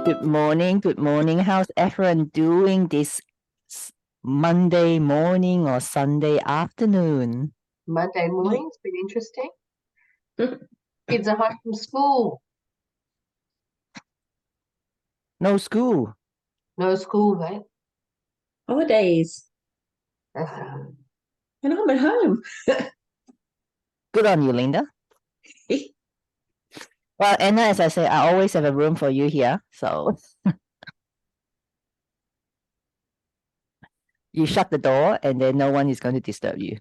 Good morning. Good morning. How's everyone doing this Monday morning or Sunday afternoon? Monday morning's been interesting. Kids are home from school. No school. No school, mate. Holidays. Uh, And I'm at home. Good on you, Linda. Well, Anna, as I say, I always have a room for you here. So you shut the door and then no one is going to disturb you.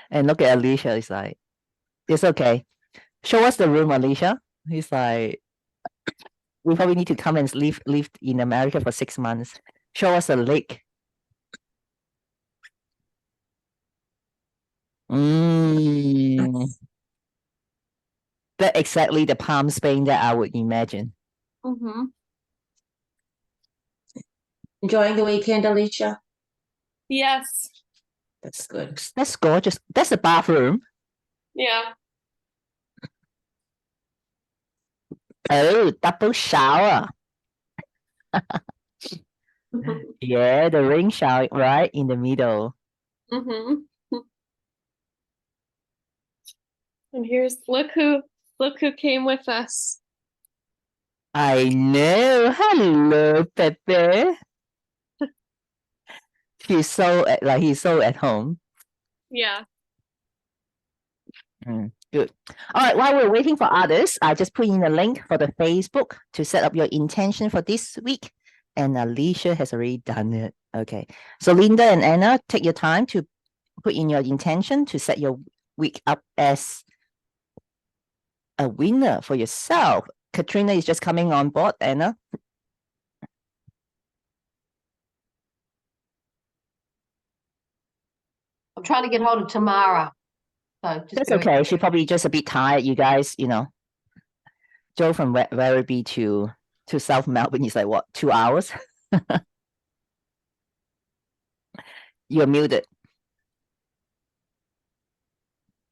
And look at Alicia. It's like, it's okay. Show us the room, Alicia. He's like, we probably need to come and live in America for 6 months. Show us a lake. That's exactly the Palm Spain that I would imagine. Enjoying the weekend, Alicia? Yes. That's good. That's gorgeous. That's the bathroom. Yeah. Oh, double shower. Yeah, the rain shower right in the middle. And look who came with us. I know. Hello, Pepe. He's so at home. Yeah. Good. All right, while we're waiting for others, I just put in a link for the Facebook to set up your intention for this week. And Alicia has already done it. Okay. So Linda and Anna, take your time to put in your intention to set your week up as a winner for yourself. Katrina is just coming on board, Anna. I'm trying to get hold of Tamara. So just That's okay. She's probably just a bit tired, you guys, Joe from Werribee to South Melbourne is like what, 2 hours? You're muted.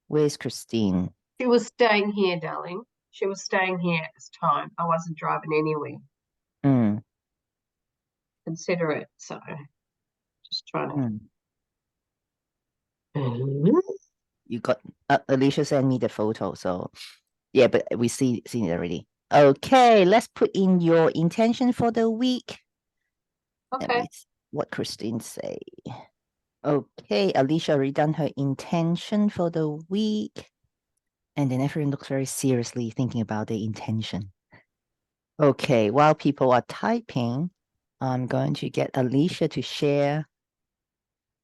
Where's Christine? She was staying here, darling. She was staying here at this time. I wasn't driving anywhere. Consider it. So just trying to. You got Alicia sent me the photo, so yeah, but we seen it already. Okay, let's put in your intention for the week. Okay. What Christine say. Okay, Alicia already done her intention for the week. And then everyone looks very seriously thinking about their intention. Okay, while people are typing, I'm going to get Alicia to share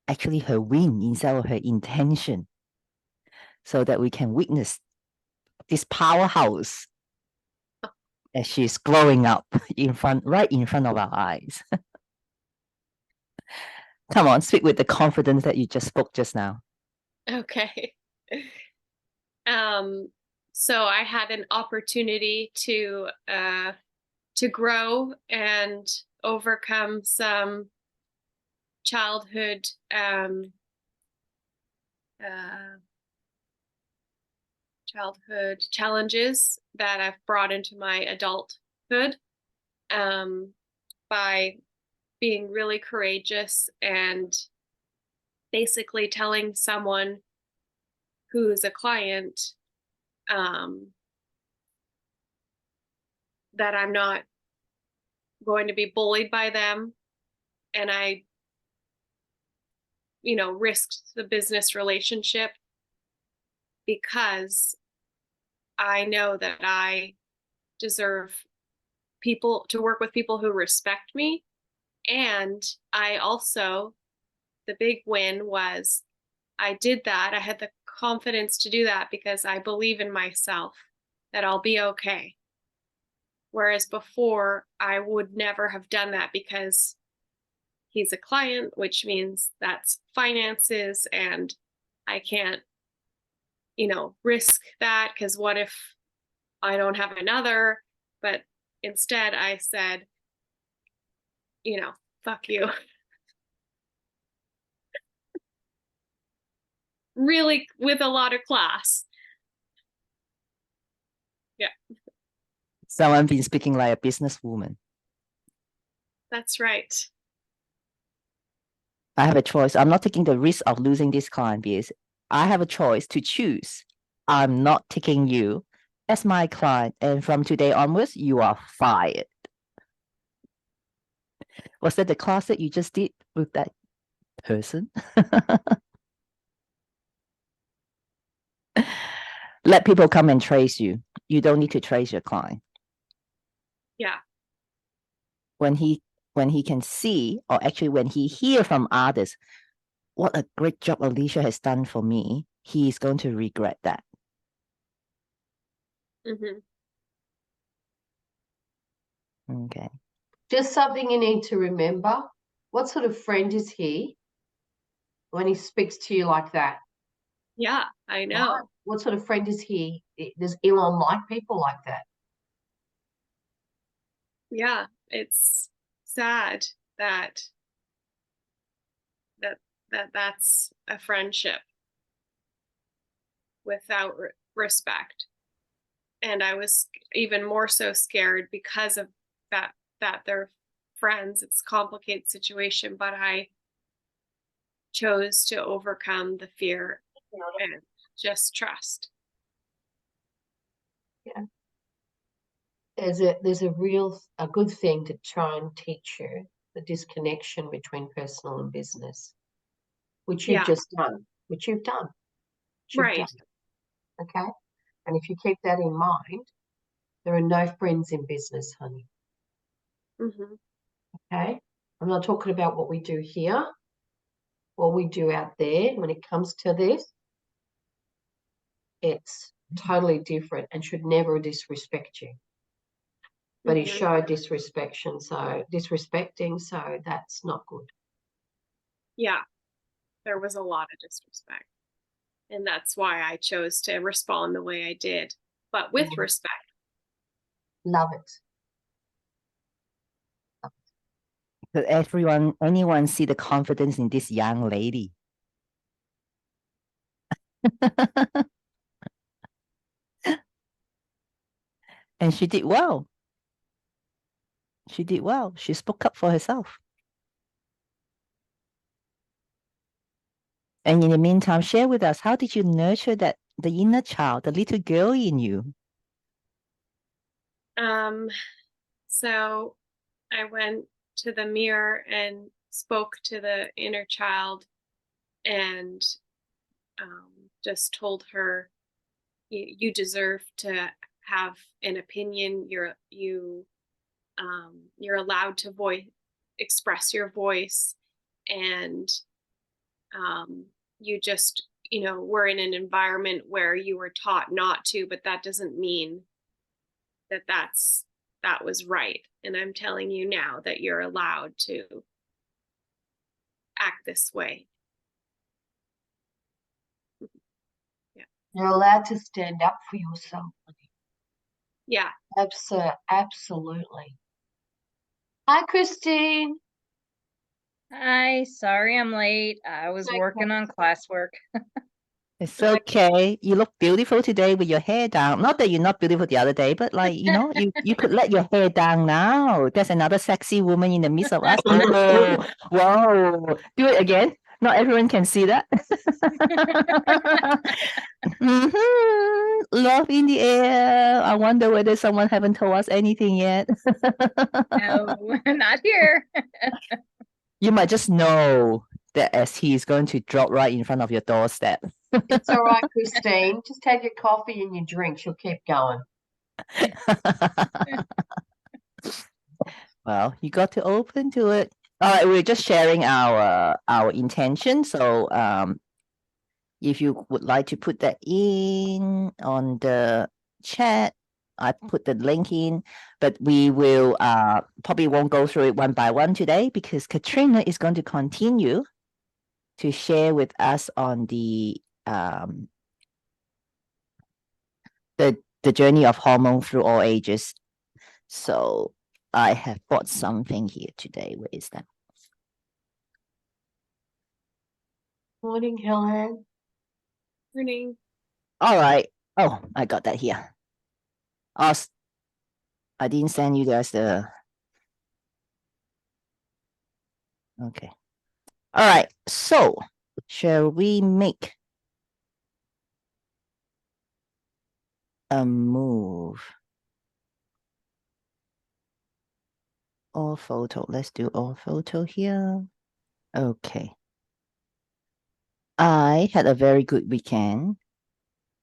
actually her win instead of her intention so that we can witness this powerhouse as she's glowing up right in front of our eyes. Come on, speak with the confidence that you just spoke just now. Okay. So I had an opportunity to grow and overcome some childhood challenges that I've brought into my adulthood by being really courageous and basically telling someone who's a client that I'm not going to be bullied by them, and I risked the business relationship because I know that I deserve people to work with people who respect me. And I also, the big win was I did that. I had the confidence to do that because I believe in myself that I'll be okay. Whereas before I would never have done that because he's a client, which means that's finances, and I can't, risk that because what if I don't have another? But instead I said, fuck you. Really, with a lot of class. Yeah. Someone been speaking like a businesswoman. That's right. I have a choice. I'm not taking the risk of losing this client because I have a choice to choose. I'm not taking you as my client, and from today onwards, you are fired. Was that the class that you just did with that person? Let people come and trace you. You don't need to trace your client. Yeah. When he can see, or actually when he hear from others, what a great job Alicia has done for me, he is going to regret that. Mm-hmm. Okay. Just something you need to remember. What sort of friend is he when he speaks to you like that? Yeah, I know. Right? What sort of friend is he? Does Elon like people like that? Yeah, it's sad that that's a friendship without respect. And I was even more so scared because of that they're friends. It's a complicated situation, but I chose to overcome the fear and just trust. Yeah. There's a good thing to try and teach you, the disconnection between personal and business, which you've Yeah. just done, which you've done. Right. Okay. And if you keep that in mind, there are no friends in business, honey. Mm-hmm. Okay. I'm not talking about what we do here, what we do out there. When it comes to this, it's totally different and should never disrespect you. But he Mm-hmm. showed disrespecting, so that's not good. Yeah, there was a lot of disrespect. And that's why I chose to respond the way I did, but with respect. Love it. Could anyone see the confidence in this young lady? And she did well. She did well. She spoke up for herself. And in the meantime, share with us, how did you nurture the inner child, the little girl in you? So I went to the mirror and spoke to the inner child and just told her, you deserve to have an opinion. You're allowed to express your voice, and you just, we're in an environment where you were taught not to, but that doesn't mean that was right. And I'm telling you now that you're allowed to act this way. Yeah. You're allowed to stand up for yourself, honey. Yeah. Absolutely. Hi, Christine. Hi, sorry I'm late. I was Okay. working on classwork. It's okay. You look beautiful today with your hair down. Not that you're not beautiful the other day, but like, you could let your hair down now. There's another sexy woman in the midst of us. Oh, wow. Do it again. Not everyone can see that. Love in the air. I wonder whether someone haven't told us anything yet. No, not here. You might just know that as he's going to drop right in front of your doorstep. It's all right, Christine. Just take your coffee and your drink. You'll keep going. Well, you got to open to it. All right, we're just sharing our intention. So if you would like to put that in on the chat, I put the link in, but we will probably won't go through it one by one today because Katrina is going to continue to share with us on the journey of hormone through all ages. So I have bought something here today. Where is that? Morning, Helen. Morning. All right. Oh, I got that here. I didn't send you guys the. Okay. All right. So, shall we make a move? All photo. Let's do all photo here. Okay. I had a very good weekend,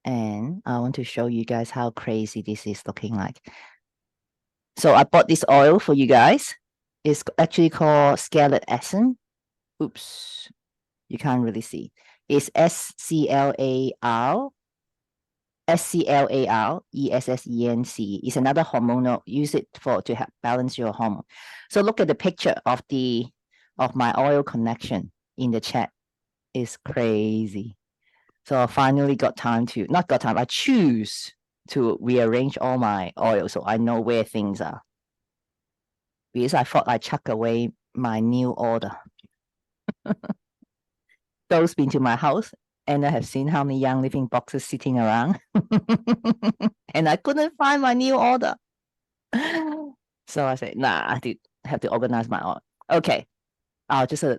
and I want to show you guys how crazy this is looking like. So I bought this oil for you guys. It's actually called Scarlet Essence. Oops, you can't really see. It's SCLAR ESSENC. It's another hormonal. Use it to help balance your hormone. So look at the picture of my oil connection in the chat. It's crazy. So I finally I choose to rearrange all my oil so I know where things are. Because I thought I chuck away my new order. Those been to my house and I have seen how many Young Living boxes sitting around. And I couldn't find my new order. So I said, nah, I have to organize my own. Okay. Just a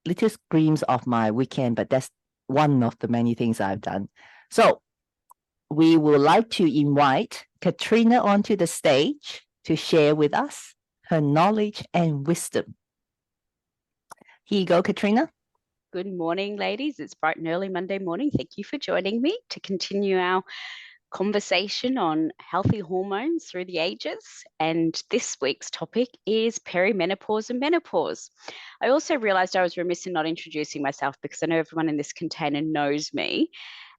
little screams of my weekend, but that's one of the many things I've done. So we would like to invite Katrina onto the stage to share with us her knowledge and wisdom. Here you go, Katrina. Good morning, ladies. It's bright and early Monday morning. Thank you for joining me to continue our conversation on healthy hormones through the ages. And this week's topic is perimenopause and menopause. I also realized I was remiss in not introducing myself because I know everyone in this container knows me.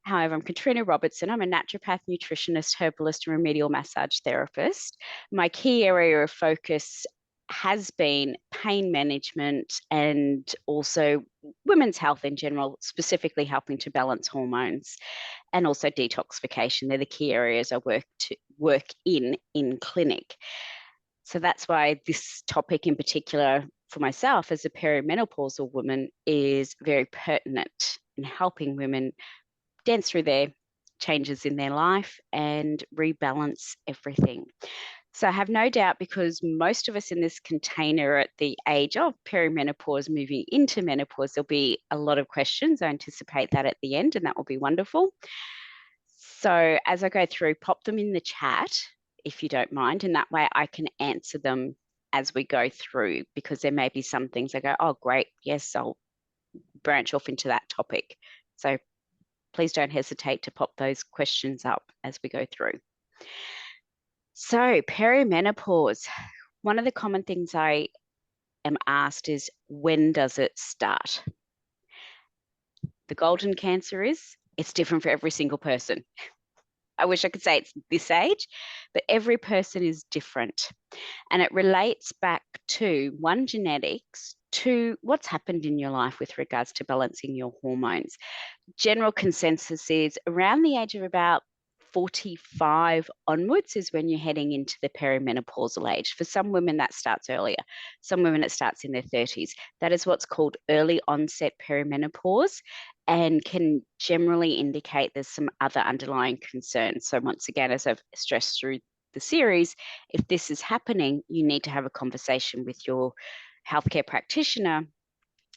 However, I'm Katrina Robertson. I'm a naturopath, nutritionist, herbalist, and remedial massage therapist. My key area of focus has been pain management and also women's health in general, specifically helping to balance hormones and also detoxification. They're the key areas I work in clinic. So that's why this topic in particular for myself as a perimenopausal woman is very pertinent in helping women dance through their changes in their life and rebalance everything. So I have no doubt, because most of us in this container are at the age of perimenopause, moving into menopause, there'll be a lot of questions. I anticipate that at the end, and that will be wonderful. So as I go through, pop them in the chat if you don't mind, and that way I can answer them as we go through, because there may be some things I go, oh, great, yes, I'll branch off into that topic. So please don't hesitate to pop those questions up as we go through. So perimenopause, one of the common things I am asked is, when does it start? The golden answer is, it's different for every single person. I wish I could say it's this age, but every person is different. And it relates back to one, genetics, to what's happened in your life with regards to balancing your hormones. General consensus is around the age of about 45 onwards is when you're heading into the perimenopausal age. For some women, that starts earlier. Some women, it starts in their 30s. That is what's called early onset perimenopause, and can generally indicate there's some other underlying concerns. So once again, as I've stressed through the series, if this is happening, you need to have a conversation with your healthcare practitioner,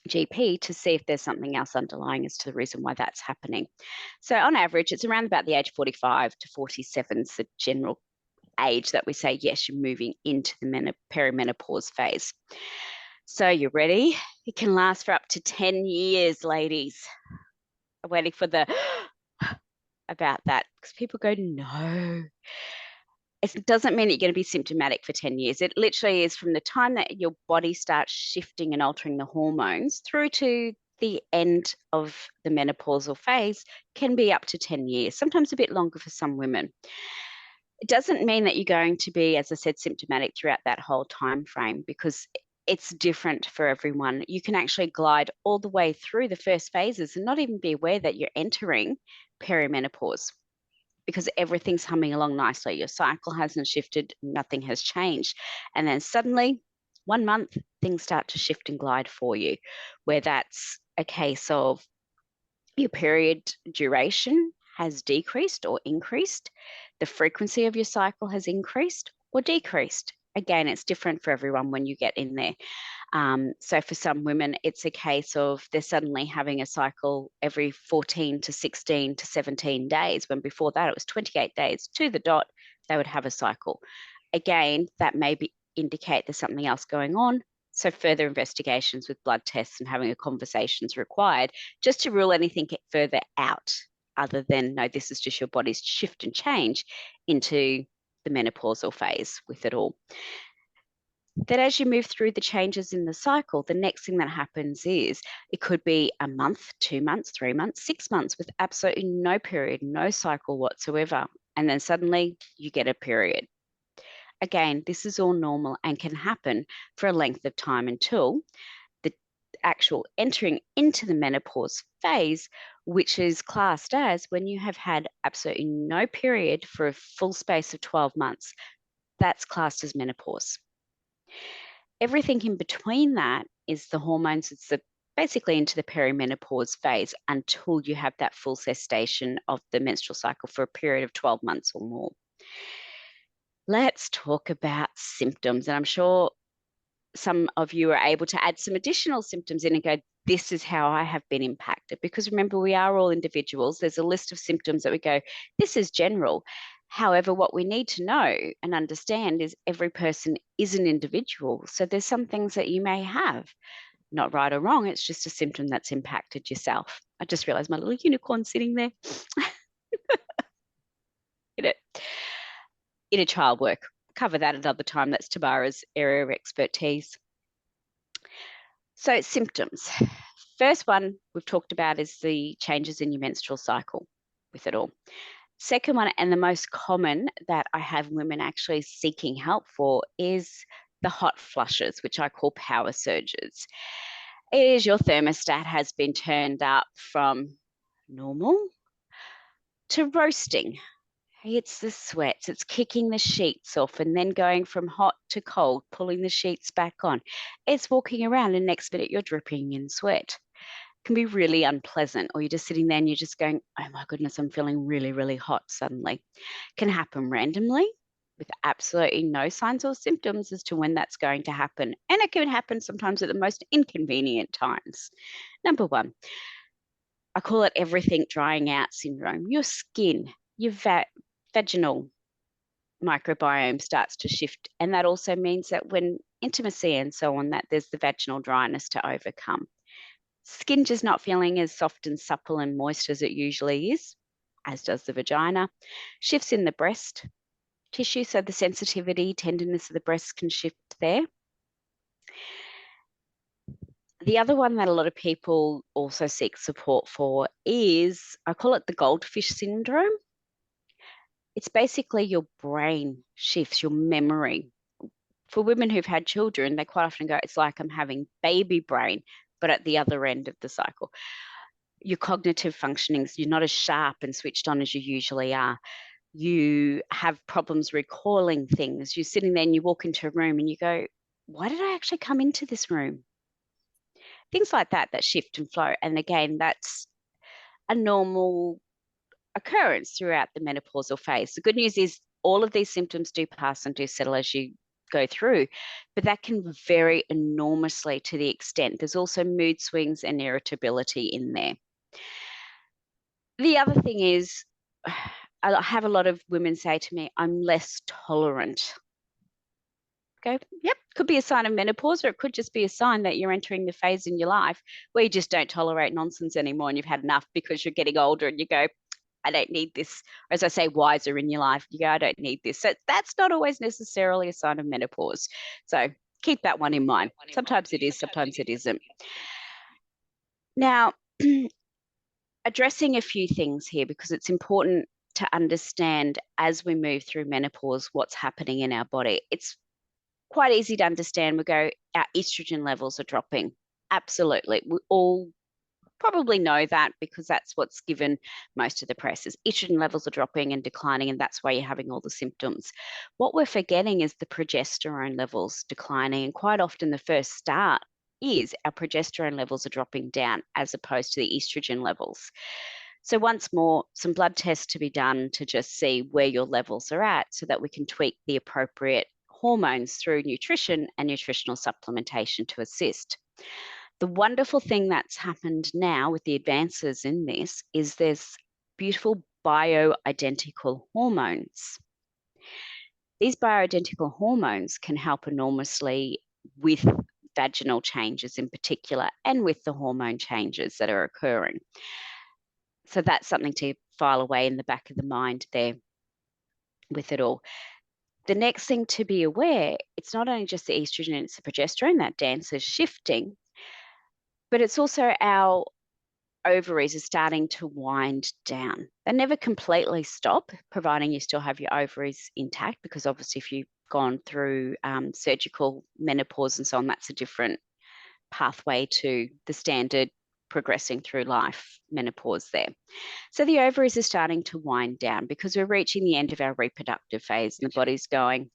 GP, to see if there's something else underlying as to the reason why that's happening. So on average, it's around about the age 45 to 47 is the general age that we say, yes, you're moving into the perimenopause phase. So you're ready? It can last for up to 10 years, ladies. I'm waiting for the about that, because people go, no. It doesn't mean that you're going to be symptomatic for 10 years. It literally is from the time that your body starts shifting and altering the hormones through to the end of the menopausal phase, can be up to 10 years, sometimes a bit longer for some women. It doesn't mean that you're going to be, as I said, symptomatic throughout that whole time frame, because it's different for everyone. You can actually glide all the way through the first phases and not even be aware that you're entering perimenopause, because everything's humming along nicely. Your cycle hasn't shifted, nothing has changed. And then suddenly, 1 month, things start to shift and glide for you, where that's a case of your period duration has decreased or increased. the frequency of your cycle has increased or decreased. Again, it's different for everyone when you get in there. So for some women, it's a case of they're suddenly having a cycle every 14 to 16 to 17 days, when before that it was 28 days to the dot, they would have a cycle. Again, that may indicate there's something else going on. So further investigations with blood tests and having a conversation is required, just to rule anything further out other than, no, this is just your body's shift and change into the menopausal phase with it all. That as you move through the changes in the cycle, the next thing that happens is it could be a month, 2 months, 3 months, 6 months with absolutely no period, no cycle whatsoever. And then suddenly you get a period. Again, this is all normal and can happen for a length of time until the actual entering into the menopause phase, which is classed as when you have had absolutely no period for a full space of 12 months. That's classed as menopause. Everything in between that is the hormones. It's basically into the perimenopause phase until you have that full cessation of the menstrual cycle for a period of 12 months or more. Let's talk about symptoms. And I'm sure some of you are able to add some additional symptoms in and go, this is how I have been impacted. Because remember, we are all individuals. There's a list of symptoms that we go, this is general. However, what we need to know and understand is every person is an individual. So there's some things that you may have, not right or wrong. It's just a symptom that's impacted yourself. I just realized my little unicorn sitting there. Inner child work. Cover that another time. That's Tamara's area of expertise. So symptoms. First one we've talked about is the changes in your menstrual cycle with it all. Second one, and the most common that I have women actually seeking help for, is the hot flushes, which I call power surges. It is your thermostat has been turned up from normal to roasting. It's the sweats, it's kicking the sheets off and then going from hot to cold, pulling the sheets back on. It's walking around and next minute you're dripping in sweat. It can be really unpleasant, or you're just sitting there and you're just going, oh my goodness, I'm feeling really, really hot suddenly. It can happen randomly with absolutely no signs or symptoms as to when that's going to happen. And it can happen sometimes at the most inconvenient times. Number one, I call it everything drying out syndrome. Your skin, your vaginal microbiome starts to shift. And that also means that when intimacy and so on, that there's the vaginal dryness to overcome. Skin just not feeling as soft and supple and moist as it usually is, as does the vagina. Shifts in the breast tissue, so the sensitivity, tenderness of the breast can shift there. The other one that a lot of people also seek support for is, I call it the goldfish syndrome. It's basically your brain shifts, your memory. For women who've had children, they quite often go, it's like I'm having baby brain, but at the other end of the cycle. Your cognitive functionings, you're not as sharp and switched on as you usually are. You have problems recalling things. You're sitting there and you walk into a room and you go, why did I actually come into this room? Things like that, that shift and flow. And again, that's a normal occurrence throughout the menopausal phase. The good news is all of these symptoms do pass and do settle as you go through, but that can vary enormously to the extent. There's also mood swings and irritability in there. The other thing is, I have a lot of women say to me, I'm less tolerant. Go, yep, could be a sign of menopause, or it could just be a sign that you're entering the phase in your life where you just don't tolerate nonsense anymore and you've had enough because you're getting older and you go, I don't need this. Or as I say, wiser in your life, you go, I don't need this. So that's not always necessarily a sign of menopause. So keep that one in mind. Sometimes it is, sometimes it isn't. Now, addressing a few things here, because it's important to understand as we move through menopause what's happening in our body. It's quite easy to understand. We go, our estrogen levels are dropping. Absolutely. We all probably know that because that's what's given most of the press is estrogen levels are dropping and declining, and that's why you're having all the symptoms. What we're forgetting is the progesterone levels declining, and quite often the first start is our progesterone levels are dropping down as opposed to the estrogen levels. So once more, some blood tests to be done to just see where your levels are at so that we can tweak the appropriate hormones through nutrition and nutritional supplementation to assist. The wonderful thing that's happened now with the advances in this is there's beautiful bioidentical hormones. These bioidentical hormones can help enormously with vaginal changes in particular and with the hormone changes that are occurring. So that's something to file away in the back of the mind there with it all. The next thing to be aware, it's not only just the estrogen, it's the progesterone, that dance is shifting, but it's also our ovaries are starting to wind down. They never completely stop, providing you still have your ovaries intact, because obviously if you've gone through surgical menopause and so on, that's a different pathway to the standard progressing through life menopause there. So the ovaries are starting to wind down because we're reaching the end of our reproductive phase and the body's going,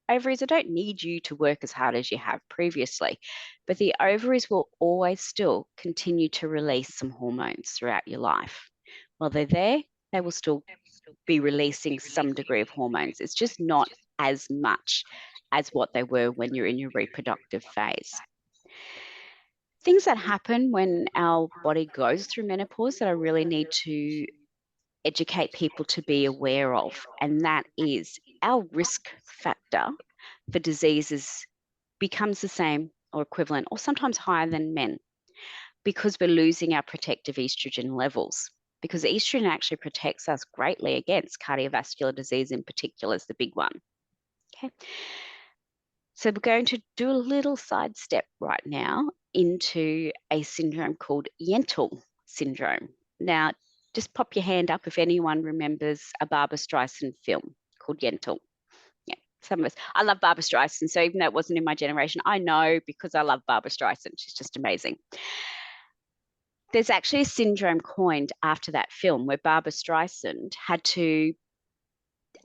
ovaries, I don't need you to work as hard as you have previously. But the ovaries will always still continue to release some hormones throughout your life. While they're there, they will still be releasing some degree of hormones. It's just not as much as what they were when you're in your reproductive phase. Things that happen when our body goes through menopause that I really need to educate people to be aware of, and that is our risk factor for diseases becomes the same or equivalent or sometimes higher than men because we're losing our protective estrogen levels, because estrogen actually protects us greatly against cardiovascular disease in particular is the big one. Okay. So we're going to do a little sidestep right now into a syndrome called Yentl syndrome. Now, just pop your hand up if anyone remembers a Barbra Streisand film called Yentl. Yeah, some of us. I love Barbra Streisand, so even though it wasn't in my generation, I know because I love Barbra Streisand. She's just amazing. There's actually a syndrome coined after that film where Barbra Streisand had to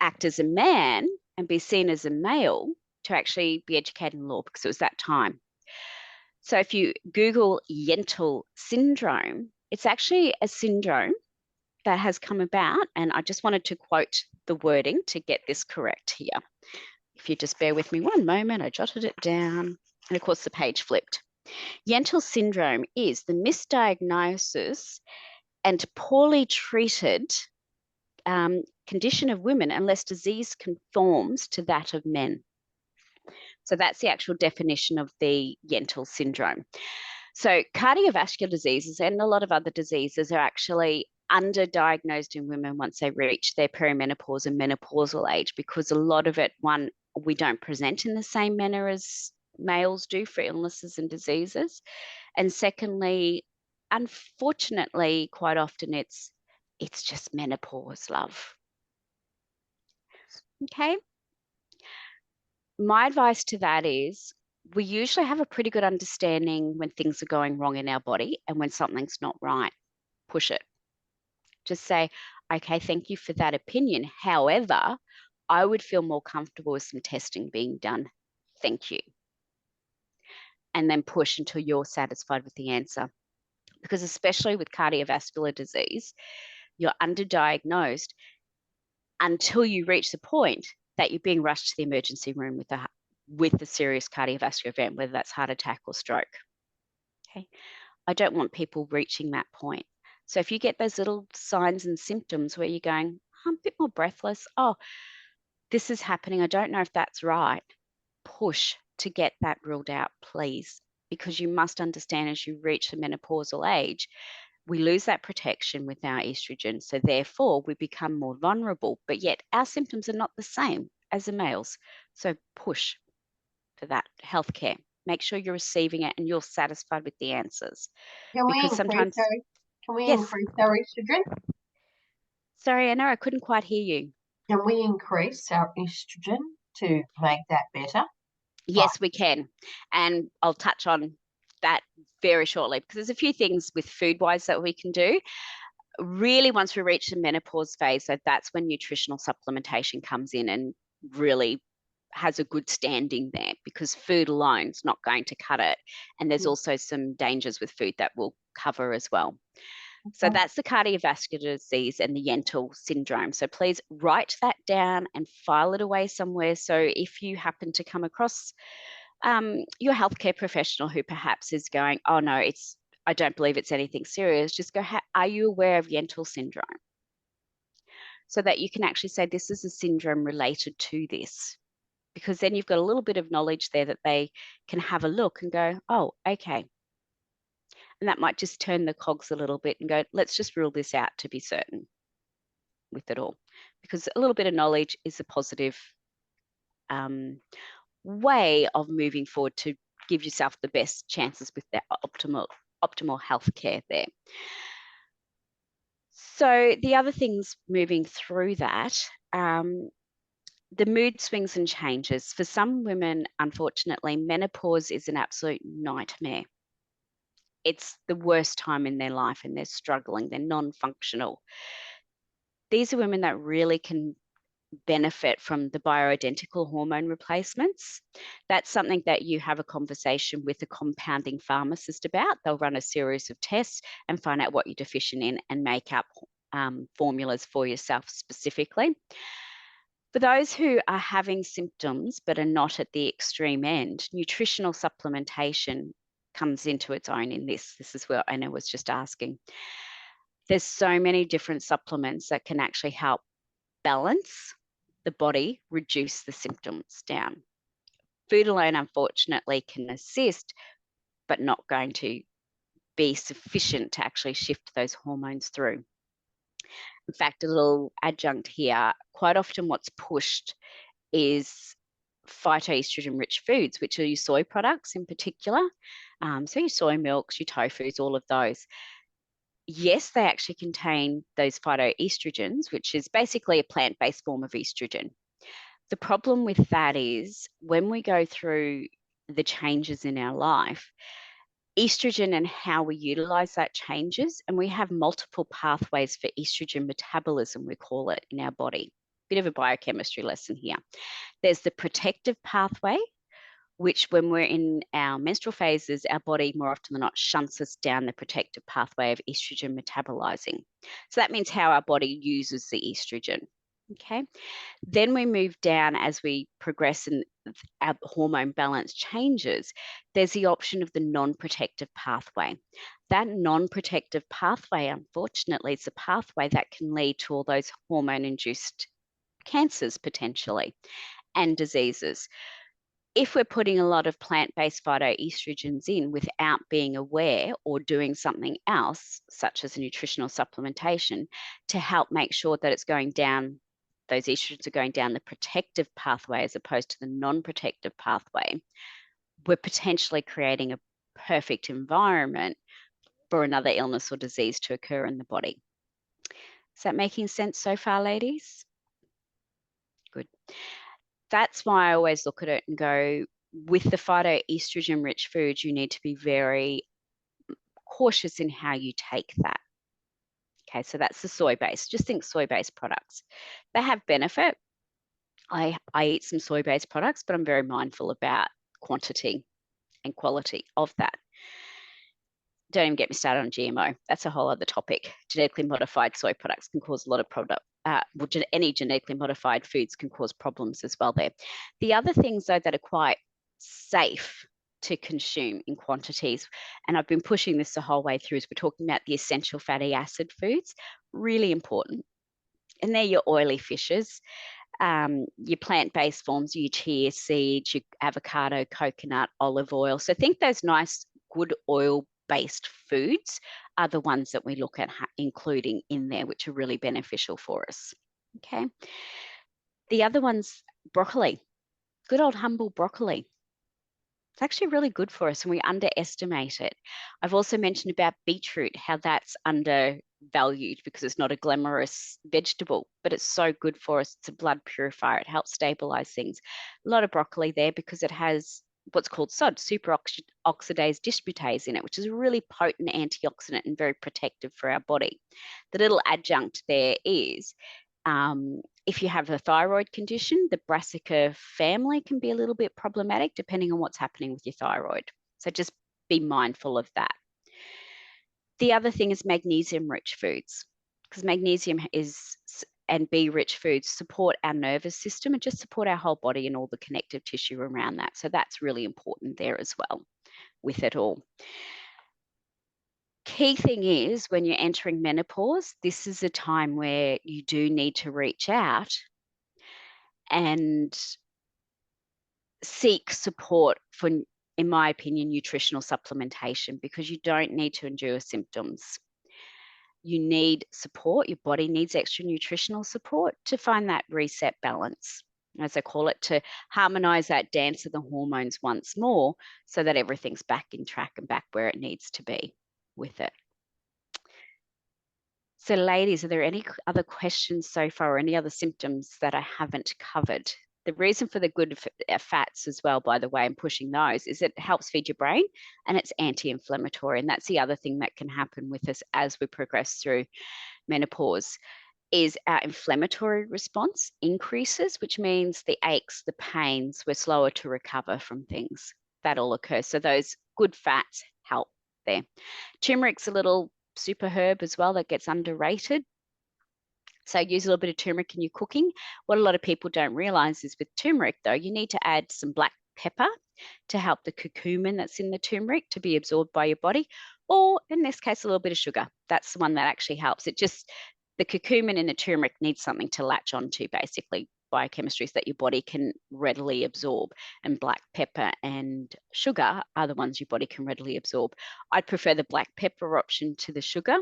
act as a man and be seen as a male to actually be educated in law because it was that time. So if you Google Yentl syndrome, it's actually a syndrome that has come about, and I just wanted to quote the wording to get this correct here. If you just bear with me one moment, I jotted it down, and of course the page flipped. Yentl syndrome is the misdiagnosis and poorly treated condition of women unless disease conforms to that of men. So that's the actual definition of the Yentl syndrome. So cardiovascular diseases and a lot of other diseases are actually underdiagnosed in women once they reach their perimenopause and menopausal age, because a lot of it, one, we don't present in the same manner as males do for illnesses and diseases. And secondly, unfortunately, quite often it's just menopause, love. Okay. My advice to that is we usually have a pretty good understanding when things are going wrong in our body and when something's not right. Push it. Just say, okay, thank you for that opinion. However, I would feel more comfortable with some testing being done. Thank you. And then push until you're satisfied with the answer. Because especially with cardiovascular disease, you're underdiagnosed until you reach the point that you're being rushed to the emergency room with a serious cardiovascular event, whether that's heart attack or stroke. Okay, I don't want people reaching that point. So if you get those little signs and symptoms where you're going, I'm a bit more breathless, oh, this is happening, I don't know if that's right, push to get that ruled out, please, because you must understand as you reach the menopausal age, we lose that protection with our estrogen. So therefore, we become more vulnerable, but yet our symptoms are not the same as the males. So push for that healthcare. Make sure you're receiving it and you're satisfied with the answers. Can we Because sometimes, yes. increase our estrogen? Sorry, Anna, I couldn't quite hear you. Can we increase our estrogen to make that better? Yes, we can. And I'll touch on that very shortly because there's a few things with food-wise that we can do. Really, once we reach the menopause phase, so that's when nutritional supplementation comes in and really has a good standing there, because food alone is not going to cut it. And there's also some dangers with food that we'll cover as well. So Okay. that's the cardiovascular disease and the Yentl syndrome. So please write that down and file it away somewhere. So if you happen to come across your healthcare professional who perhaps is going, oh no, I don't believe it's anything serious, just go, are you aware of Yentl syndrome? So that you can actually say this is a syndrome related to this. Because then you've got a little bit of knowledge there that they can have a look and go, oh, okay. And that might just turn the cogs a little bit and go, let's just rule this out to be certain with it all. Because a little bit of knowledge is a positive way of moving forward to give yourself the best chances with that optimal healthcare there. So the other things moving through that, the mood swings and changes. For some women, unfortunately, menopause is an absolute nightmare. It's the worst time in their life and they're struggling, they're non-functional. These are women that really can benefit from the bioidentical hormone replacements. That's something that you have a conversation with a compounding pharmacist about. They'll run a series of tests and find out what you're deficient in and make up formulas for yourself specifically. For those who are having symptoms but are not at the extreme end, nutritional supplementation comes into its own in this. This is where Anna was just asking. There's so many different supplements that can actually help balance the body, reduce the symptoms down. Food alone, unfortunately, can assist, but not going to be sufficient to actually shift those hormones through. In fact, a little adjunct here, quite often what's pushed is phytoestrogen-rich foods, which are your soy products in particular. So your soy milks, your tofus, all of those. Yes, they actually contain those phytoestrogens, which is basically a plant-based form of estrogen. The problem with that is when we go through the changes in our life, estrogen and how we utilize that changes, and we have multiple pathways for estrogen metabolism, we call it, in our body. Bit of a biochemistry lesson here. There's the protective pathway, which when we're in our menstrual phases, our body more often than not shunts us down the protective pathway of estrogen metabolizing. So that means how our body uses the estrogen. Okay. Then we move down as we progress and our hormone balance changes. There's the option of the non-protective pathway. That non-protective pathway, unfortunately, is a pathway that can lead to all those hormone-induced cancers potentially and diseases. If we're putting a lot of plant-based phytoestrogens in without being aware or doing something else, such as a nutritional supplementation, to help make sure that it's going down, those estrogens are going down the protective pathway as opposed to the non-protective pathway, we're potentially creating a perfect environment for another illness or disease to occur in the body. Is that making sense so far, ladies? Good. That's why I always look at it and go, with the phytoestrogen rich foods, you need to be very cautious in how you take that. Okay, so that's the soy-based. Just think soy-based products. They have benefit. I eat some soy-based products, but I'm very mindful about quantity and quality of that. Don't even get me started on GMO. That's a whole other topic. Genetically modified soy products can cause a lot of any genetically modified foods can cause problems as well there. The other things though that are quite safe to consume in quantities, and I've been pushing this the whole way through, is we're talking about the essential fatty acid foods, really important. And they're your oily fishes, your plant-based forms, your chia seeds, your avocado, coconut, olive oil. So think those nice, good oil-based foods are the ones that we look at including in there, which are really beneficial for us. Okay. The other one's broccoli, good old humble broccoli. It's actually really good for us and we underestimate it. I've also mentioned about beetroot, how that's undervalued because it's not a glamorous vegetable, but it's so good for us. It's a blood purifier. It helps stabilize things. A lot of broccoli there because it has what's called SOD, superoxidase dismutase in it, which is a really potent antioxidant and very protective for our body. The little adjunct there is if you have a thyroid condition, the brassica family can be a little bit problematic depending on what's happening with your thyroid. So just be mindful of that. The other thing is magnesium-rich foods, because magnesium and B-rich foods support our nervous system and just support our whole body and all the connective tissue around that. So that's really important there as well with it all. Key thing is when you're entering menopause, this is a time where you do need to reach out and seek support for, in my opinion, nutritional supplementation, because you don't need to endure symptoms. You need support. Your body needs extra nutritional support to find that reset balance, as I call it, to harmonize that dance of the hormones once more so that everything's back in track and back where it needs to be with it. So ladies, are there any other questions so far or any other symptoms that I haven't covered? The reason for the good fats as well, by the way, and pushing those is it helps feed your brain and it's anti-inflammatory. And that's the other thing that can happen with us as we progress through menopause is our inflammatory response increases, which means the aches, the pains, we're slower to recover from things. That all occurs. So those good fats help there. Turmeric's a little super herb as well that gets underrated. So use a little bit of turmeric in your cooking. What a lot of people don't realize is with turmeric though, you need to add some black pepper to help the curcumin that's in the turmeric to be absorbed by your body, or in this case, a little bit of sugar. That's the one that actually helps. It just, the curcumin in the turmeric needs something to latch onto, basically, biochemistries that your body can readily absorb, and black pepper and sugar are the ones your body can readily absorb. I'd prefer the black pepper option to the sugar,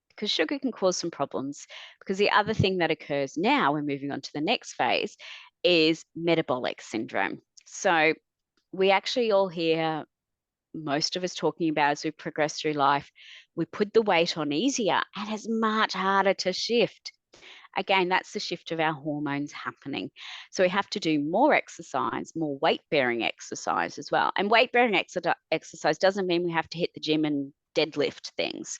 because sugar can cause some problems. Because the other thing that occurs now, we're moving on to the next phase, is metabolic syndrome. So we actually all hear most of us talking about as we progress through life, we put the weight on easier and it's much harder to shift. Again, that's the shift of our hormones happening. So we have to do more exercise, more weight-bearing exercise as well. And weight-bearing exercise doesn't mean we have to hit the gym and deadlift things.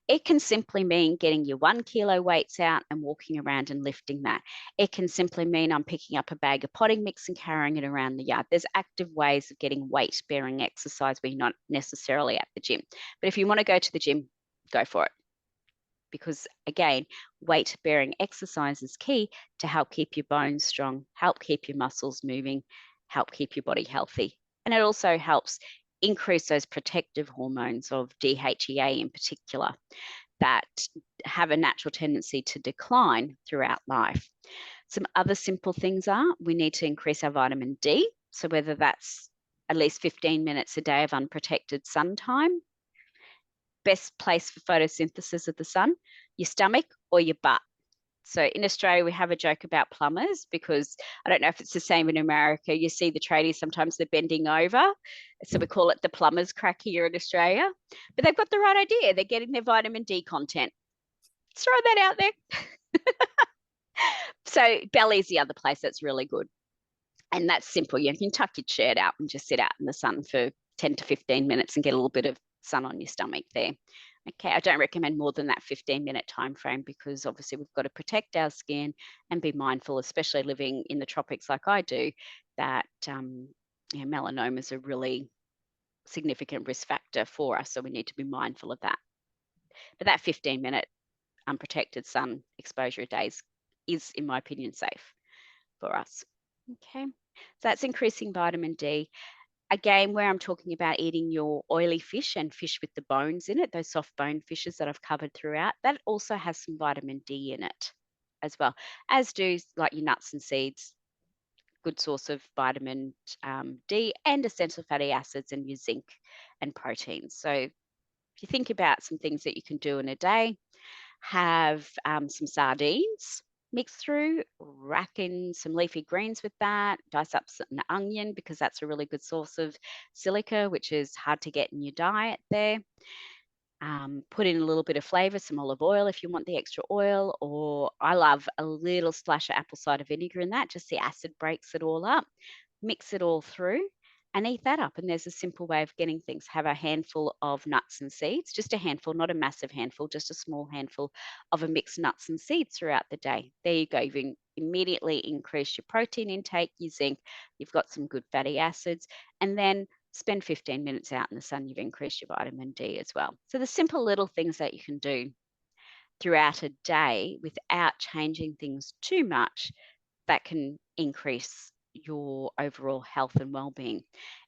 It can simply mean getting your 1 kilo weights out and walking around and lifting that. It can simply mean I'm picking up a bag of potting mix and carrying it around the yard. There's active ways of getting weight-bearing exercise where you're not necessarily at the gym. But if you want to go to the gym, go for it. Because again, weight-bearing exercise is key to help keep your bones strong, help keep your muscles moving, help keep your body healthy. And it also helps increase those protective hormones of DHEA in particular that have a natural tendency to decline throughout life. Some other simple things are we need to increase our vitamin D. So whether that's at least 15 minutes a day of unprotected sun time. Best place for photosynthesis of the sun, your stomach or your butt. So in Australia, we have a joke about plumbers, because I don't know if it's the same in America. You see the tradies, sometimes they're bending over. So we call it the plumber's crack here in Australia. But they've got the right idea. They're getting their vitamin D content. Let's throw that out there. So belly is the other place that's really good. And that's simple. You can tuck your shirt out and just sit out in the sun for 10 to 15 minutes and get a little bit of sun on your stomach there. Okay, I don't recommend more than that 15-minute time frame, because obviously we've got to protect our skin and be mindful, especially living in the tropics like I do, that melanoma is a really significant risk factor for us. So we need to be mindful of that. But that 15-minute unprotected sun exposure a day is, in my opinion, safe for us. Okay, so that's increasing vitamin D. Again, where I'm talking about eating your oily fish and fish with the bones in it, those soft bone fishes that I've covered throughout, that also has some vitamin D in it as well, as do like your nuts and seeds, good source of vitamin D and essential fatty acids, and your zinc and proteins. So if you think about some things that you can do in a day, have some sardines mix through, rack in some leafy greens with that, dice up an onion, because that's a really good source of silica, which is hard to get in your diet there. Put in a little bit of flavor, some olive oil if you want the extra oil, or I love a little splash of apple cider vinegar in that, just the acid breaks it all up. Mix it all through and eat that up. And there's a simple way of getting things. Have a handful of nuts and seeds, just a handful, not a massive handful, just a small handful of a mixed nuts and seeds throughout the day. There you go. You've immediately increased your protein intake, your zinc, you've got some good fatty acids, and then spend 15 minutes out in the sun, you've increased your vitamin D as well. So the simple little things that you can do throughout a day without changing things too much, that can increase your overall health and well-being.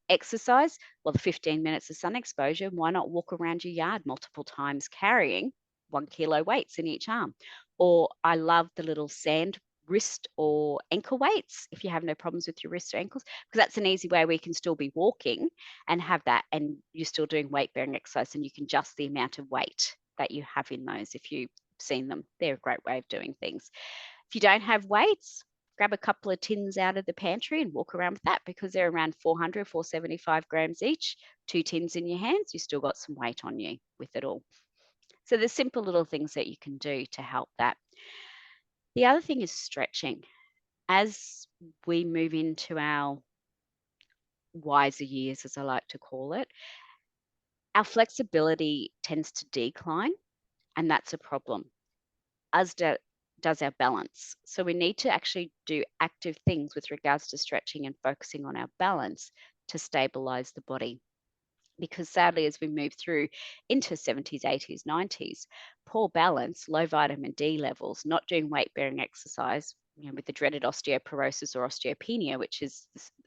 Exercise, well, the 15 minutes of sun exposure, why not walk around your yard multiple times carrying 1 kilo weights in each arm? Or I love the little sand wrist or ankle weights if you have no problems with your wrists or ankles, because that's an easy way where you can still be walking and have that, and you're still doing weight bearing exercise, and you can adjust the amount of weight that you have in those. If you've seen them, they're a great way of doing things. If you don't have weights, grab a couple of tins out of the pantry and walk around with that, because they're around 400, 475 grams each. 2 tins in your hands, you still got some weight on you with it all. So there's simple little things that you can do to help that. The other thing is stretching. As we move into our wiser years, as I like to call it, our flexibility tends to decline, and that's a problem, as does our balance. So we need to actually do active things with regards to stretching and focusing on our balance to stabilize the body. Because sadly, as we move through into 70s, 80s, 90s, poor balance, low vitamin D levels, not doing weight bearing exercise, with the dreaded osteoporosis or osteopenia, which is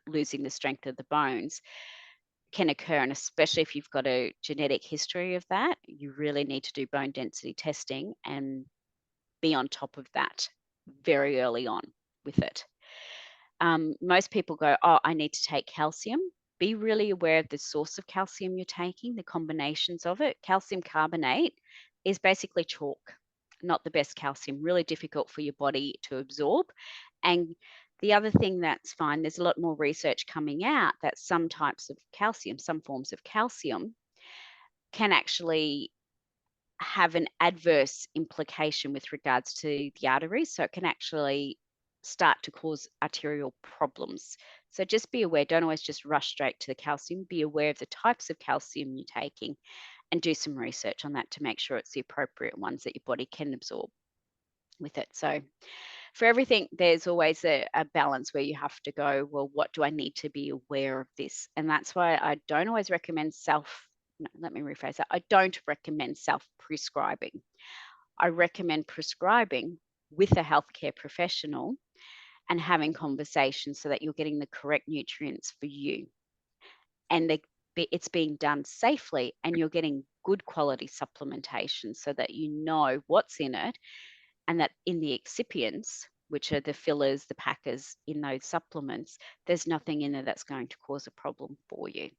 losing the strength of the bones, can occur. And especially if you've got a genetic history of that, you really need to do bone density testing and be on top of that very early on with it. Most people go, oh, I need to take calcium. Be really aware of the source of calcium you're taking, the combinations of it. Calcium carbonate is basically chalk, not the best calcium, really difficult for your body to absorb. And the other thing that's fine, there's a lot more research coming out that some types of calcium, some forms of calcium, can actually have an adverse implication with regards to the arteries. So it can actually start to cause arterial problems. So just be aware, don't always just rush straight to the calcium. Be aware of the types of calcium you're taking and do some research on that to make sure it's the appropriate ones that your body can absorb with it. So for everything, there's always a balance where you have to go, well, what do I need to be aware of this? And that's why I don't always recommend let me rephrase that. I don't recommend self-prescribing. I recommend prescribing with a healthcare professional and having conversations so that you're getting the correct nutrients for you. And it's being done safely, and you're getting good quality supplementation so that you know what's in it, and that in the excipients, which are the fillers, the packers in those supplements, there's nothing in there that's going to cause a problem for you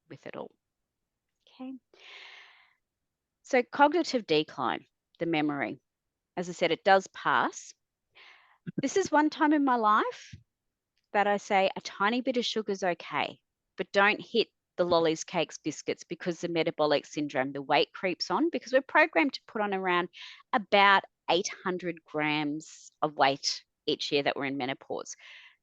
with it all. Okay. So cognitive decline, the memory, as I said, it does pass. This is one time in my life that I say a tiny bit of sugar is okay, but don't hit the lollies, cakes, biscuits, because the metabolic syndrome, the weight creeps on, because we're programmed to put on around about 800 grams of weight each year that we're in menopause.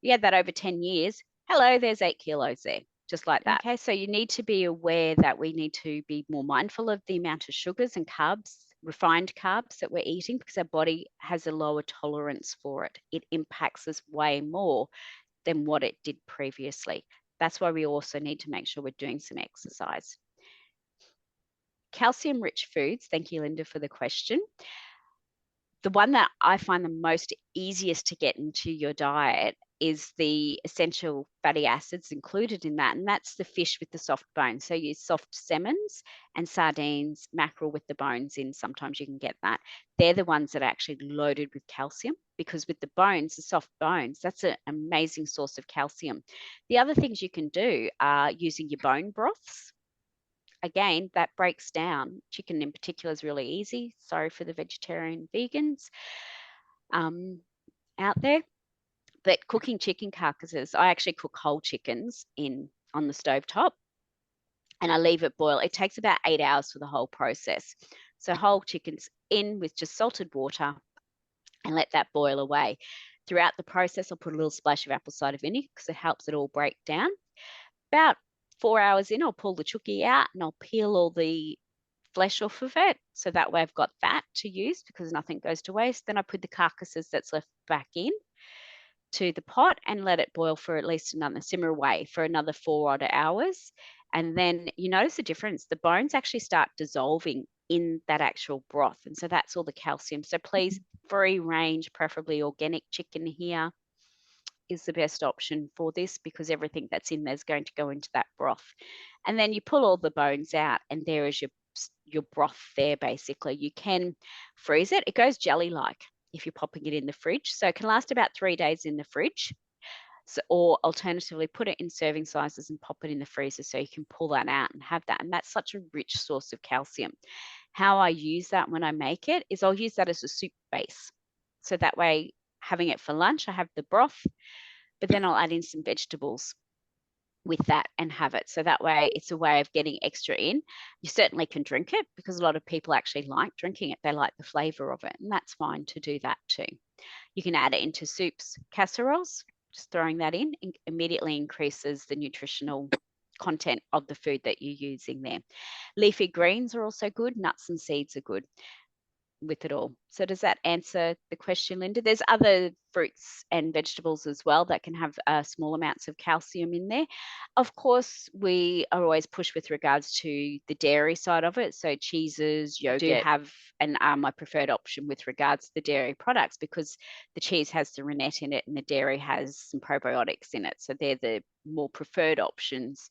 You add that over 10 years, hello, there's 8 kilos there, just like that. Okay, so you need to be aware that we need to be more mindful of the amount of sugars and carbs, refined carbs that we're eating, because our body has a lower tolerance for it. It impacts us way more than what it did previously. That's why we also need to make sure we're doing some exercise. Calcium-rich foods, thank you, Linda, for the question. The one that I find the most easiest to get into your diet is the essential fatty acids included in that, and that's the fish with the soft bones. So use soft salmons and sardines, mackerel with the bones in, sometimes you can get that. They're the ones that are actually loaded with calcium, because with the bones, the soft bones, that's an amazing source of calcium. The other things you can do are using your bone broths. Again, that breaks down. Chicken in particular is really easy. Sorry for the vegetarian vegans out there. But cooking chicken carcasses, I actually cook whole chickens on the stovetop, and I leave it boil. It takes about 8 hours for the whole process. So whole chickens in with just salted water and let that boil away. Throughout the process, I'll put a little splash of apple cider vinegar because it helps it all break down. About 4 hours in, I'll pull the chookie out and I'll peel all the flesh off of it. So that way I've got that to use because nothing goes to waste. Then I put the carcasses that's left back in. to the pot and let it boil for at least simmer away for another 4 odd hours. And then you notice the difference. The bones actually start dissolving in that actual broth. And so that's all the calcium. So please, free range, preferably organic chicken here is the best option for this, because everything that's in there is going to go into that broth. And then you pull all the bones out, and there is your broth there. Basically, you can freeze it. It goes jelly-like if you're popping it in the fridge. So it can last about 3 days in the fridge. So, or alternatively, put it in serving sizes and pop it in the freezer so you can pull that out and have that. And that's such a rich source of calcium. How I use that when I make it is I'll use that as a soup base. So that way, having it for lunch, I have the broth, but then I'll add in some vegetables with that and have it. So that way it's a way of getting extra in. You certainly can drink it, because a lot of people actually like drinking it. They like the flavor of it, and that's fine to do that too. You can add it into soups, casseroles. Just throwing that in immediately increases the nutritional content of the food that you're using there. Leafy greens are also good. Nuts and seeds are good with it all. So does that answer the question, Linda? There's other fruits and vegetables as well that can have small amounts of calcium in there. Of course, we are always pushed with regards to the dairy side of it. So cheeses, yogurt, do have and are my preferred option with regards to the dairy products, because the cheese has the rennet in it and the dairy has some probiotics in it. So they're the more preferred options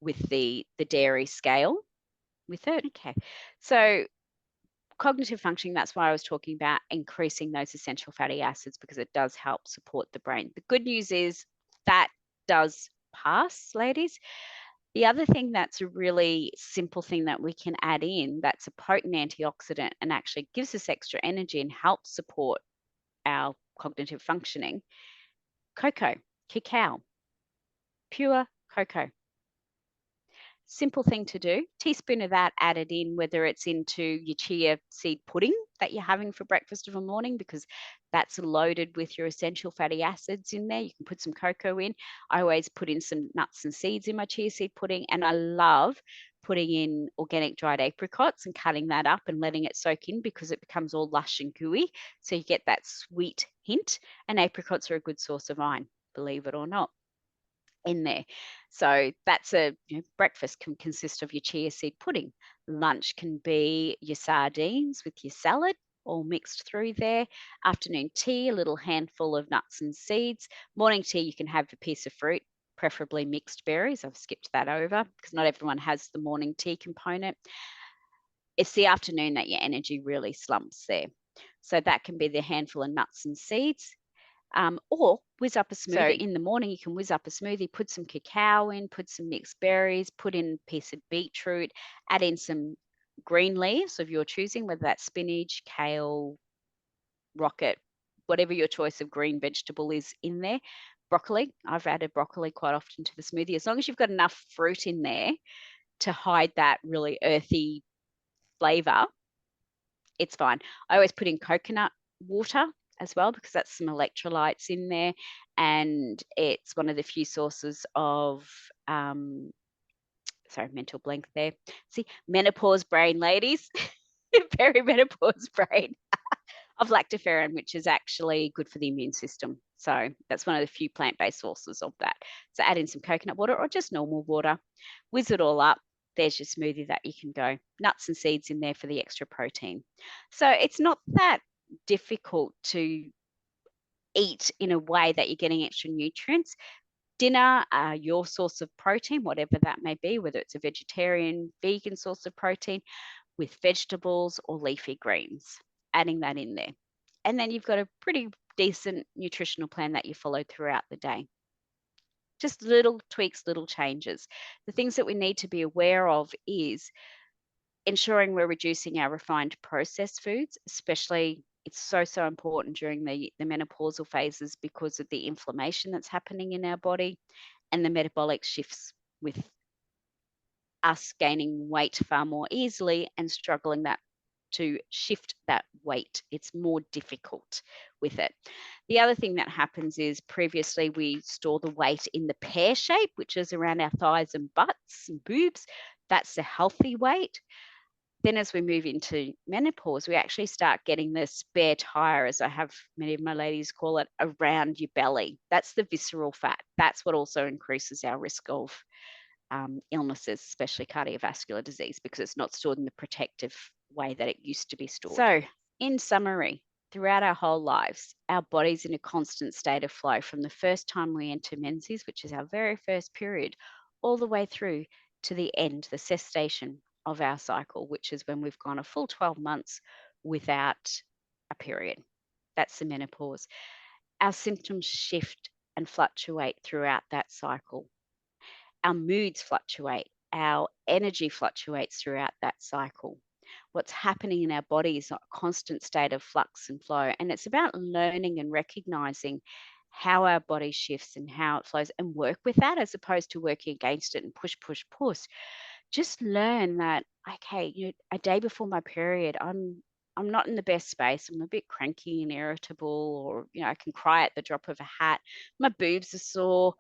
with the dairy scale with it. Okay, so cognitive functioning, that's why I was talking about increasing those essential fatty acids, because it does help support the brain. The good news is that does pass, ladies. The other thing that's a really simple thing that we can add in, that's a potent antioxidant and actually gives us extra energy and helps support our cognitive functioning: cocoa, cacao, pure cocoa. Simple thing to do. Teaspoon of that added in, whether it's into your chia seed pudding that you're having for breakfast of a morning, because that's loaded with your essential fatty acids in there. You can put some cocoa in. I always put in some nuts and seeds in my chia seed pudding, and I love putting in organic dried apricots and cutting that up and letting it soak in, because it becomes all lush and gooey. So you get that sweet hint, and apricots are a good source of iron, believe it or not, in there. So that's breakfast can consist of your chia seed pudding. Lunch can be your sardines with your salad all mixed through there. Afternoon tea, a little handful of nuts and seeds. Morning tea, you can have a piece of fruit, preferably mixed berries. I've skipped that over because not everyone has the morning tea component. It's the afternoon that your energy really slumps there. So that can be the handful of nuts and seeds. Or whiz up a smoothie. So in the morning, you can whiz up a smoothie, put some cacao in, put some mixed berries, put in a piece of beetroot, add in some green leaves of your choosing, whether that's spinach, kale, rocket, whatever your choice of green vegetable is in there. Broccoli, I've added broccoli quite often to the smoothie, as long as you've got enough fruit in there to hide that really earthy flavor, it's fine. I always put in coconut water as well, because that's some electrolytes in there, and it's one of the few sources of mental blank there. See, menopause brain, ladies. Perimenopause brain of lactoferrin, which is actually good for the immune system. So that's one of the few plant-based sources of that. So add in some coconut water or just normal water, whiz it all up. There's your smoothie that you can go. Nuts and seeds in there for the extra protein. So it's not that difficult to eat in a way that you're getting extra nutrients. Dinner, your source of protein, whatever that may be, whether it's a vegetarian, vegan source of protein, with vegetables or leafy greens, adding that in there. And then you've got a pretty decent nutritional plan that you follow throughout the day. Just little tweaks, little changes. The things that we need to be aware of is ensuring we're reducing our refined processed foods, especially it's so important during the menopausal phases, because of the inflammation that's happening in our body and the metabolic shifts with us gaining weight far more easily and struggling to shift that weight. It's more difficult with it. The other thing that happens is previously we store the weight in the pear shape, which is around our thighs and butts and boobs. That's the healthy weight. Then as we move into menopause, we actually start getting the spare tire, as I have many of my ladies call it, around your belly. That's the visceral fat. That's what also increases our risk of illnesses, especially cardiovascular disease, because it's not stored in the protective way that it used to be stored. So in summary, throughout our whole lives, our body's in a constant state of flow from the first time we enter menses, which is our very first period, all the way through to the end, the cessation of our cycle, which is when we've gone a full 12 months without a period. That's the menopause. Our symptoms shift and fluctuate throughout that cycle. Our moods fluctuate. Our energy fluctuates throughout that cycle. What's happening in our body is a constant state of flux and flow. And it's about learning and recognizing how our body shifts and how it flows and work with that, as opposed to working against it and push, push, push. Just learn that, okay, a day before my period, I'm not in the best space. I'm a bit cranky and irritable, or I can cry at the drop of a hat. My boobs are sore.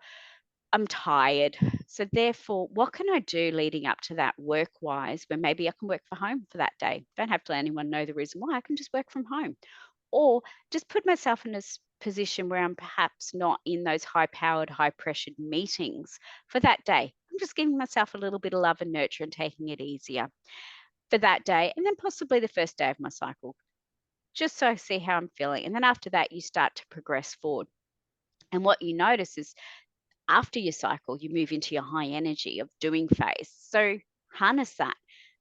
I'm tired. So therefore, what can I do leading up to that work-wise, where maybe I can work from home for that day? Don't have to let anyone know the reason why. I can just work from home, or just put myself in a position where I'm perhaps not in those high-powered, high-pressured meetings for that day. I'm just giving myself a little bit of love and nurture and taking it easier for that day, and then possibly the first day of my cycle, just so I see how I'm feeling. And then after that, you start to progress forward. And what you notice is after your cycle, you move into your high energy of doing phase. So harness that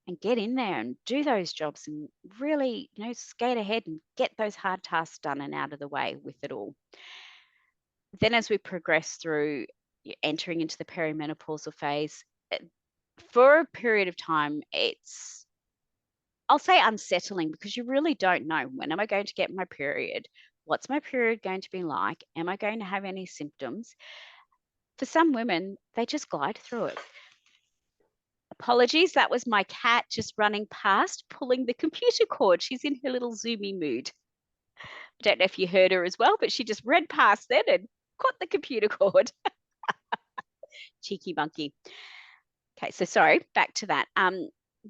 and get in there and do those jobs and really, skate ahead and get those hard tasks done and out of the way with it all. Then as we progress through entering into the perimenopausal phase, for a period of time, it's, I'll say, unsettling, because you really don't know, when am I going to get my period? What's my period going to be like? Am I going to have any symptoms? For some women, they just glide through it. Apologies, that was my cat just running past, pulling the computer cord. She's in her little zoomy mood. I don't know if you heard her as well, but she just ran past then and caught the computer cord. Cheeky monkey. Okay, so sorry, back to that.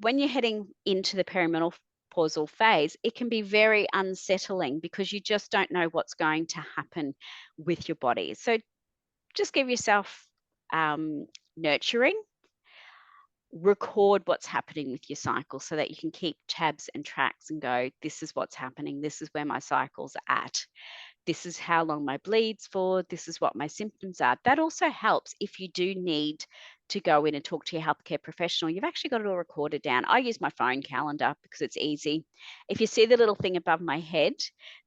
When you're heading into the perimenopausal phase, it can be very unsettling because you just don't know what's going to happen with your body. So just give yourself nurturing. Record what's happening with your cycle so that you can keep tabs and tracks and go, this is what's happening. This is where my cycle's at. This is how long my bleed's for. This is what my symptoms are. That also helps if you do need to go in and talk to your healthcare professional. You've actually got it all recorded down. I use my phone calendar because it's easy. If you see the little thing above my head,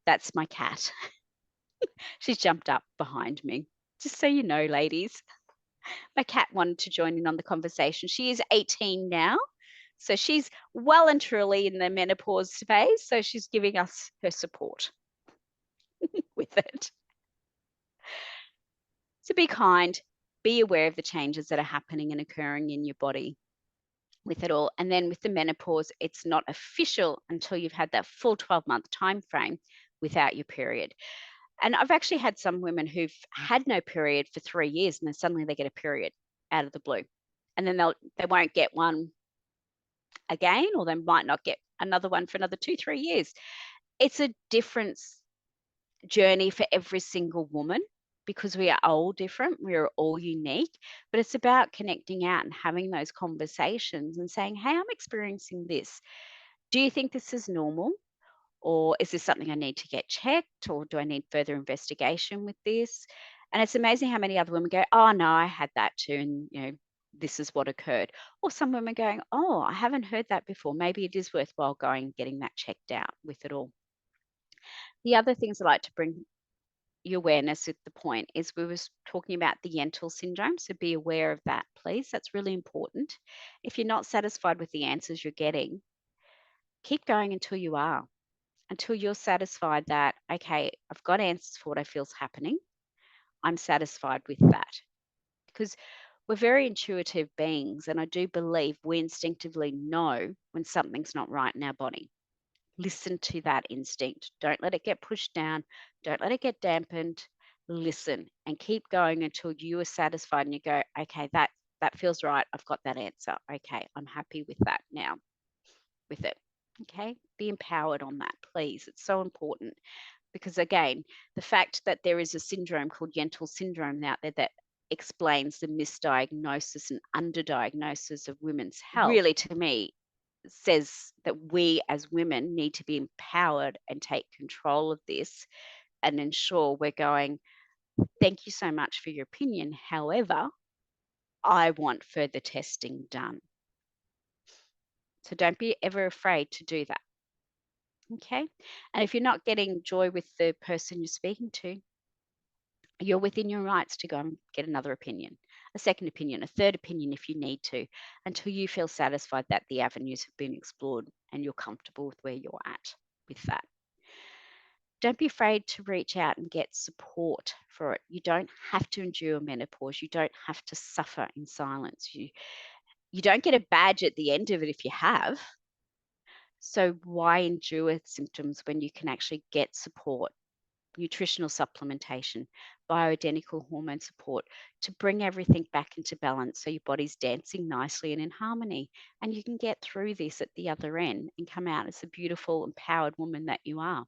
that's my cat. She's jumped up behind me. Just so you know, ladies. My cat wanted to join in on the conversation. She is 18 now, so she's well and truly in the menopause phase, so she's giving us her support with it. So be kind, be aware of the changes that are happening and occurring in your body with it all. And then with the menopause, it's not official until you've had that full 12-month time frame without your period. And I've actually had some women who've had no period for 3 years, and then suddenly they get a period out of the blue. And then they won't get one again, or they might not get another one for another 2-3 years. It's a different journey for every single woman because we are all different. We are all unique, but it's about connecting out and having those conversations and saying, hey, I'm experiencing this. Do you think this is normal? Or is this something I need to get checked? Or do I need further investigation with this? And it's amazing how many other women go, oh, no, I had that too. And, this is what occurred. Or some women going, oh, I haven't heard that before. Maybe it is worthwhile going and getting that checked out with it all. The other things I like to bring your awareness at the point is we were talking about the Yentl syndrome. So be aware of that, please. That's really important. If you're not satisfied with the answers you're getting, keep going until you are. Until you're satisfied that, okay, I've got answers for what I feel is happening. I'm satisfied with that. Because we're very intuitive beings, and I do believe we instinctively know when something's not right in our body. Listen to that instinct. Don't let it get pushed down. Don't let it get dampened. Listen and keep going until you are satisfied and you go, okay, that feels right. I've got that answer. Okay, I'm happy with that now. with it. Okay, be empowered on that, please. It's so important because, again, the fact that there is a syndrome called Yentl syndrome out there that explains the misdiagnosis and underdiagnosis of women's health really, to me, says that we as women need to be empowered and take control of this and ensure we're going, thank you so much for your opinion. However, I want further testing done. So don't be ever afraid to do that. Okay. And if you're not getting joy with the person you're speaking to, you're within your rights to go and get another opinion, a second opinion, a third opinion if you need to, until you feel satisfied that the avenues have been explored and you're comfortable with where you're at with that. Don't be afraid to reach out and get support for it. You don't have to endure menopause. You don't have to suffer in silence. You don't get a badge at the end of it if you have. So why endure symptoms when you can actually get support, nutritional supplementation, bioidentical hormone support to bring everything back into balance so your body's dancing nicely and in harmony, and you can get through this at the other end and come out as the beautiful, empowered woman that you are.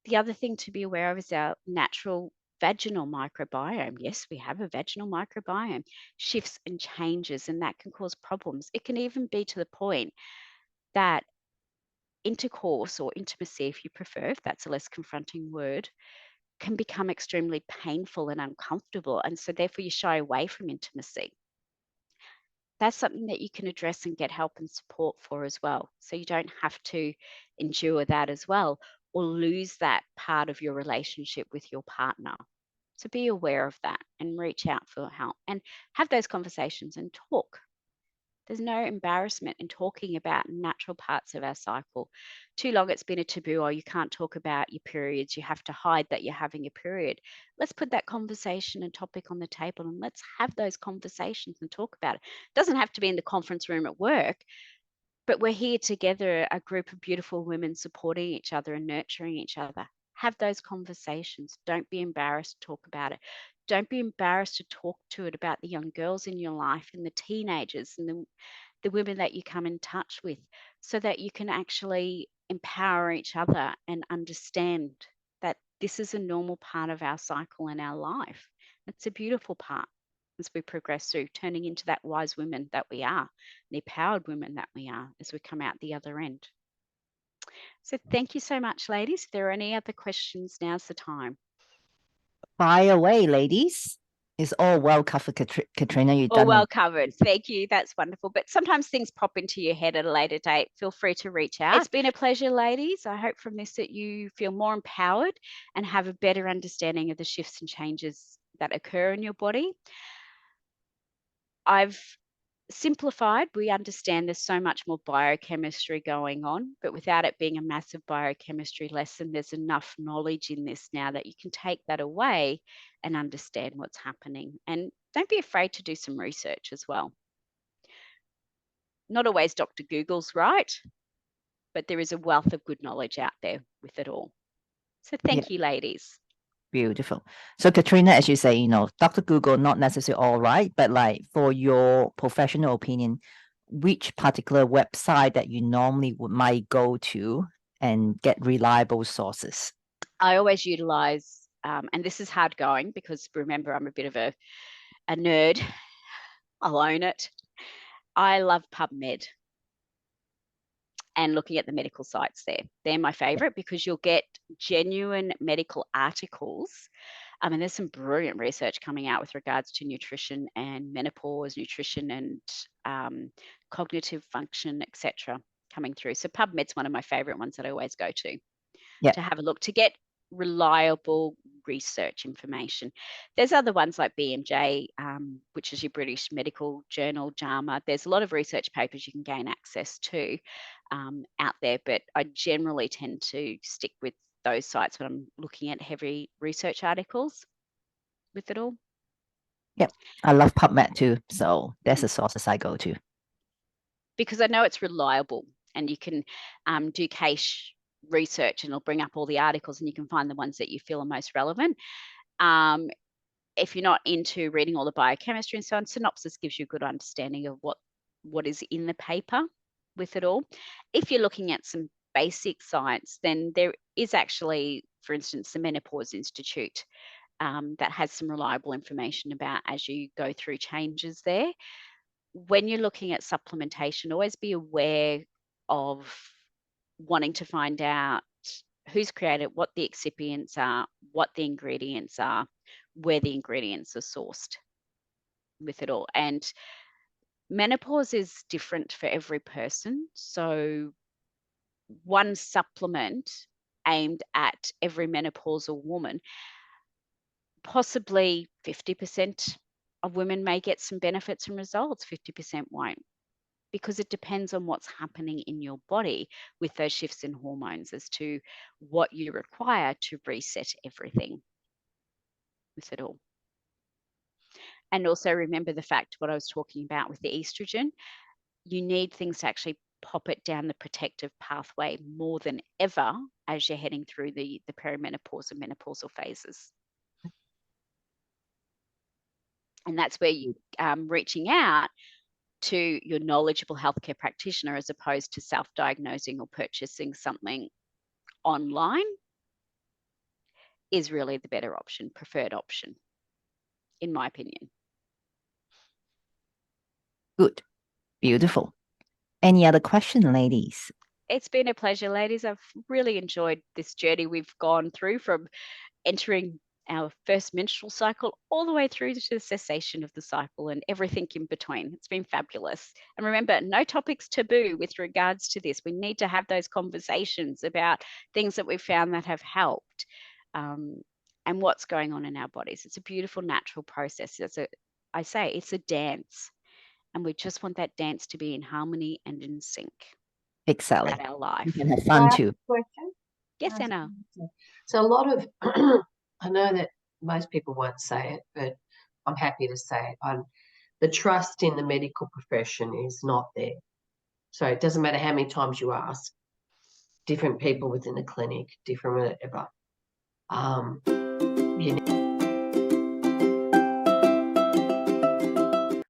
The other thing to be aware of is our natural vaginal microbiome. Yes, we have a vaginal microbiome, shifts and changes, and that can cause problems. It can even be to the point that intercourse or intimacy, if you prefer, if that's a less confronting word, can become extremely painful and uncomfortable. And so therefore you shy away from intimacy. That's something that you can address and get help and support for as well. So you don't have to endure that as well or lose that part of your relationship with your partner. So be aware of that and reach out for help and have those conversations and talk. There's no embarrassment in talking about natural parts of our cycle. Too long it's been a taboo, or you can't talk about your periods, you have to hide that you're having a period. Let's put that conversation and topic on the table and let's have those conversations and talk about it. It doesn't have to be in the conference room at work, but we're here together, a group of beautiful women supporting each other and nurturing each other. Have those conversations. Don't be embarrassed to talk about it. Don't be embarrassed to talk to it about the young girls in your life and the teenagers and the women that you come in touch with, so that you can actually empower each other and understand that this is a normal part of our cycle and our life. It's a beautiful part as we progress through, turning into that wise women that we are, the empowered women that we are as we come out the other end. So thank you so much, ladies. If there are any other questions, now's the time. Fire away, ladies. It's all well covered, Katrina. You've All done well it. covered. Thank you. That's wonderful. But sometimes things pop into your head at a later date. Feel free to reach out. It's been a pleasure, ladies. I hope from this that you feel more empowered and have a better understanding of the shifts and changes that occur in your body. I've simplified. We understand there's so much more biochemistry going on, but without it being a massive biochemistry lesson, there's enough knowledge in this now that you can take that away and understand what's happening. And don't be afraid to do some research as well. Not always Dr. Google's right, but there is a wealth of good knowledge out there with it all. So thank you, ladies. Beautiful. So Katrina, as you say, Dr. Google, not necessarily all right, but like for your professional opinion, which particular website that you normally might go to and get reliable sources? I always utilize, and this is hard going because remember, I'm a bit of a nerd. I'll own it. I love PubMed and looking at the medical sites there. They're my favorite because you'll get genuine medical articles. I mean, there's some brilliant research coming out with regards to nutrition and menopause, nutrition and cognitive function, etc., coming through. So PubMed's one of my favorite ones that I always go to have a look to get reliable research information. There's other ones like BMJ, which is your British Medical Journal, JAMA. There's a lot of research papers you can gain access to out there, but I generally tend to stick with those sites when I'm looking at heavy research articles with it all. Yep, I love PubMed too, so that's the sources I go to. Because I know it's reliable and you can do cache research and it'll bring up all the articles and you can find the ones that you feel are most relevant. If you're not into reading all the biochemistry and so on, synopsis gives you a good understanding of what is in the paper. with it all. If you're looking at some basic science, then there is actually, for instance, the Menopause Institute that has some reliable information about as you go through changes there. When you're looking at supplementation, always be aware of wanting to find out who's created, what the excipients are, what the ingredients are, where the ingredients are sourced with it all. And menopause is different for every person. So one supplement aimed at every menopausal woman, possibly 50% of women may get some benefits and results, 50% won't, because it depends on what's happening in your body with those shifts in hormones as to what you require to reset everything with it all. And also remember the fact what I was talking about with the estrogen, you need things to actually pop it down the protective pathway more than ever as you're heading through the perimenopause and menopausal phases. And that's where you reaching out to your knowledgeable healthcare practitioner as opposed to self-diagnosing or purchasing something online is really the better option, preferred option, in my opinion. Good. Beautiful. Any other question, ladies? It's been a pleasure, ladies. I've really enjoyed this journey we've gone through from entering our first menstrual cycle all the way through to the cessation of the cycle and everything in between. It's been fabulous. And remember, no topics taboo with regards to this. We need to have those conversations about things that we've found that have helped and what's going on in our bodies. It's a beautiful natural process. I say it's a dance, and we just want that dance to be in harmony and in sync. Exactly. Throughout our life. You can have fun too. Question? Yes, Anna. So a lot of, I know that most people won't say it, but I'm happy to say it. The trust in the medical profession is not there. So it doesn't matter how many times you ask different people within the clinic, different whatever. You